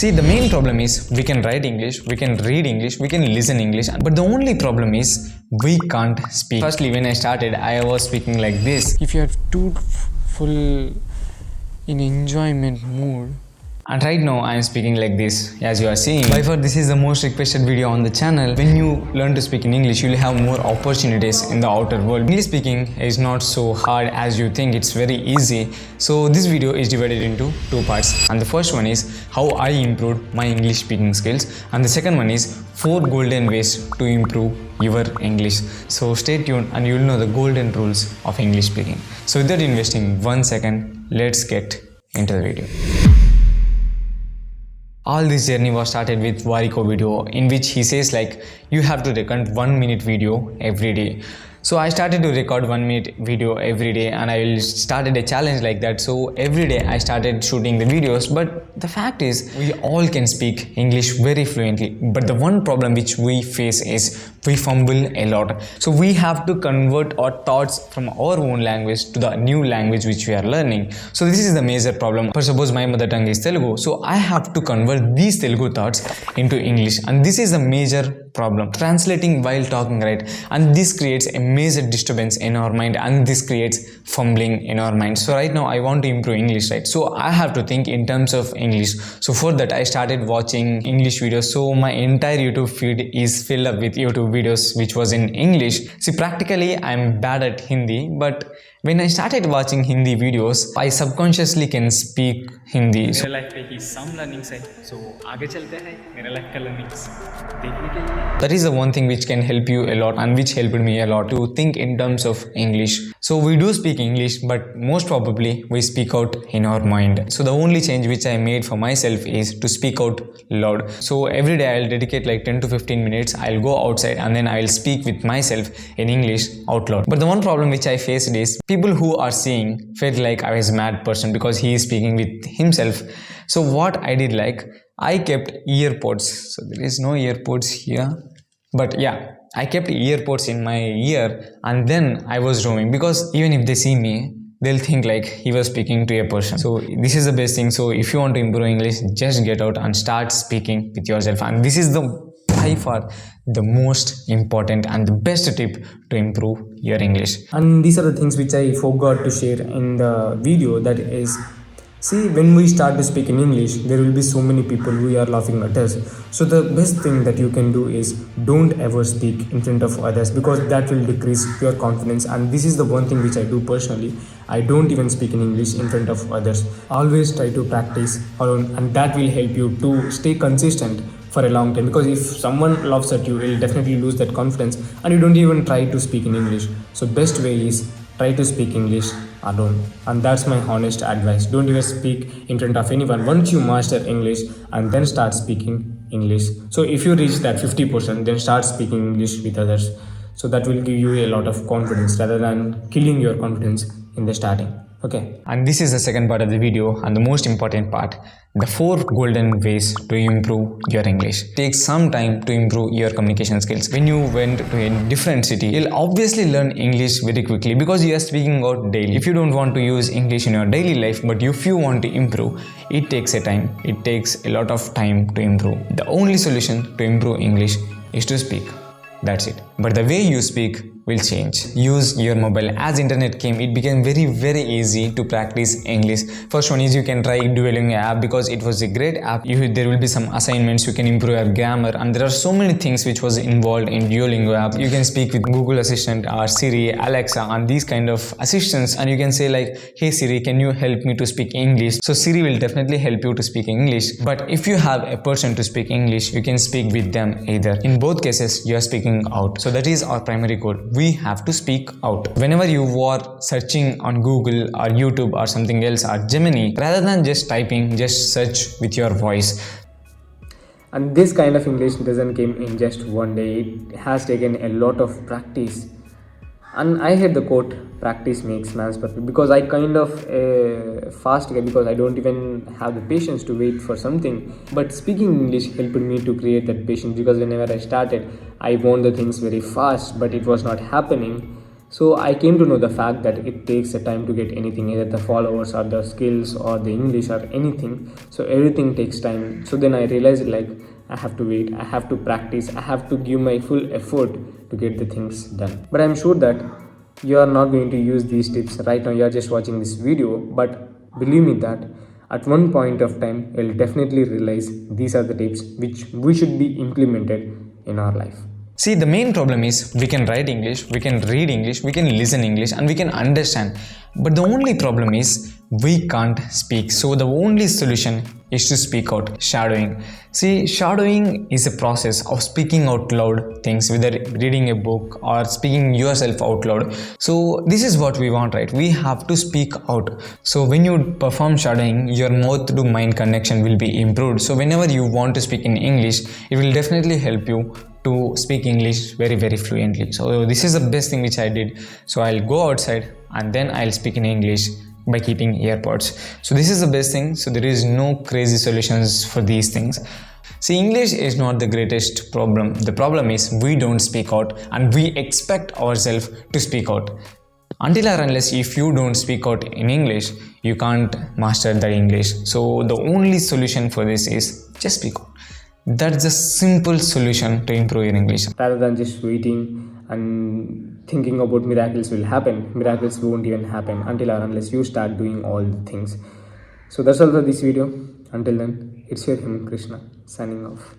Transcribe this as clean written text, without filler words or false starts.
See, the main problem is we can write English, we can read English, we can listen English, but the only problem is we can't speak. Firstly, when I started, I was speaking like this. If you are too full in enjoyment mood, And right now I am speaking like this, as you are seeing. By far, this is the most requested video on the channel. When you learn to speak in English, you'll have more opportunities in the outer world. English speaking is not so hard as you think, it's very easy. So this video is divided into two parts. And the first one is how I improved my English speaking skills. And the second one is 4 golden ways to improve your English. So stay tuned and you'll know the golden rules of English speaking. So without investing 1 second, let's get into the video. All this journey was started with Wariko video, in which he says like you have to record 1 minute video every day. So I started to record 1 minute video every day, and I started a challenge like that. So every day I started shooting the videos. But the fact is, we all can speak English very fluently, but the one problem which we face is we fumble a lot. So we have to convert our thoughts from our own language to the new language which we are learning. So this is the major problem. For suppose my mother tongue is Telugu, so I have to convert these Telugu thoughts into English, and this is the major problem, translating while talking, right? And this creates a major disturbance in our mind, and this creates fumbling in our mind. So right now I want to improve English, right? So I have to think in terms of English. So for that I started watching English videos. So my entire YouTube feed is filled up with YouTube videos which was in English. See, practically I'm bad at Hindi, but when I started watching Hindi videos, I subconsciously can speak Hindi. मेरे life पे ही some learnings है, so आगे चलते हैं मेरे life का learnings देखने के लिए. That is the one thing which can help you a lot, and which helped me a lot to think in terms of English. So we do speak English, but most probably we speak out in our mind. So the only change which I made for myself is to speak out loud. So every day I'll dedicate like 10 to 15 minutes. I'll go outside and then I'll speak with myself in English out loud. But the one problem which I faced is people who are seeing felt like I was a mad person because he is speaking with himself. So what I did, like I kept earpods. So there is no earpods here, but yeah, I kept earpods in my ear, and then I was roaming, because even if they see me, they'll think like he was speaking to a person. So this is the best thing. So if you want to improve English, just get out and start speaking with yourself. And this is the by far the most important and the best tip to improve your English. And these are the things which I forgot to share in the video. That is, see, when we start to speak in English, there will be so many people who are laughing at us. So the best thing that you can do is don't ever speak in front of others, because that will decrease your confidence. And this is the one thing which I do personally. I don't even speak in English in front of others. Always try to practice alone, and that will help you to stay consistent for a long time. Because if someone laughs at you, you'll definitely lose that confidence, and you don't even try to speak in English. So best way is try to speak English alone, and that's my honest advice. Don't even speak in front of anyone. Once you master English, and then start speaking English. So if you reach that 50%, then start speaking English with others. So that will give you a lot of confidence rather than killing your confidence in the starting. Okay. And this is the second part of the video, and the most important part, the 4 golden ways to improve your English. Take some time to improve your communication skills. When you went to a different city, you'll obviously learn English very quickly because you are speaking out daily. If you don't want to use English in your daily life, but if you want to improve, it takes a time. It takes a lot of time to improve. The only solution to improve English is to speak. That's it. But the way you speak will change. Use your mobile. As internet came, it became very easy to practice English. First one is you can try Duolingo app, because it was a great app. There will be some assignments, you can improve your grammar, and there are so many things which was involved in Duolingo app. You can speak with Google Assistant or Siri, Alexa, and these kind of assistants, and you can say like, hey Siri, can you help me to speak English? So Siri will definitely help you to speak English. But if you have a person to speak English, you can speak with them either. In both cases, you are speaking out. So that is our primary goal. We have to speak out. Whenever you are searching on Google or YouTube or something else or Gemini, rather than just typing, just search with your voice. And this kind of English doesn't come in just one day. It has taken a lot of practice. And I heard the quote, practice makes man's perfect, because I kind of fast guy, because I don't even have the patience to wait for something. But speaking English helped me to create that patience, because whenever I started, I want the things very fast, but it was not happening. So I came to know the fact that it takes a time to get anything, either the followers or the skills or the English or anything. So everything takes time. So then I realized, like, I have to wait, I have to practice, I have to give my full effort to get the things done. But I'm sure that you are not going to use these tips right now. You are just watching this video, but believe me that at one point of time you'll definitely realize these are the tips which we should be implemented in our life. See, the main problem is we can write English, we can read English, we can listen English, and we can understand. But the only problem is we can't speak. So the only solution is to speak out. Shadowing. See, shadowing is a process of speaking out loud things, whether reading a book or speaking yourself out loud. So this is what we want, right? We have to speak out. So when you perform shadowing, your mouth to mind connection will be improved. So whenever you want to speak in English, it will definitely help you to speak English very fluently. So this is the best thing which I did. So I'll go outside and then I'll speak in English by keeping earpods. So this is the best thing. So there is no crazy solutions for these things. See, English is not the greatest problem. The problem is we don't speak out and we expect ourselves to speak out. Until or unless if you don't speak out in English, you can't master the English. So the only solution for this is just speak out. That's the simple solution to improve your English. Rather than just waiting and thinking about miracles will happen, miracles won't even happen until or unless you start doing all the things. So that's all for this video. Until then, it's your Hemanth Krishna signing off.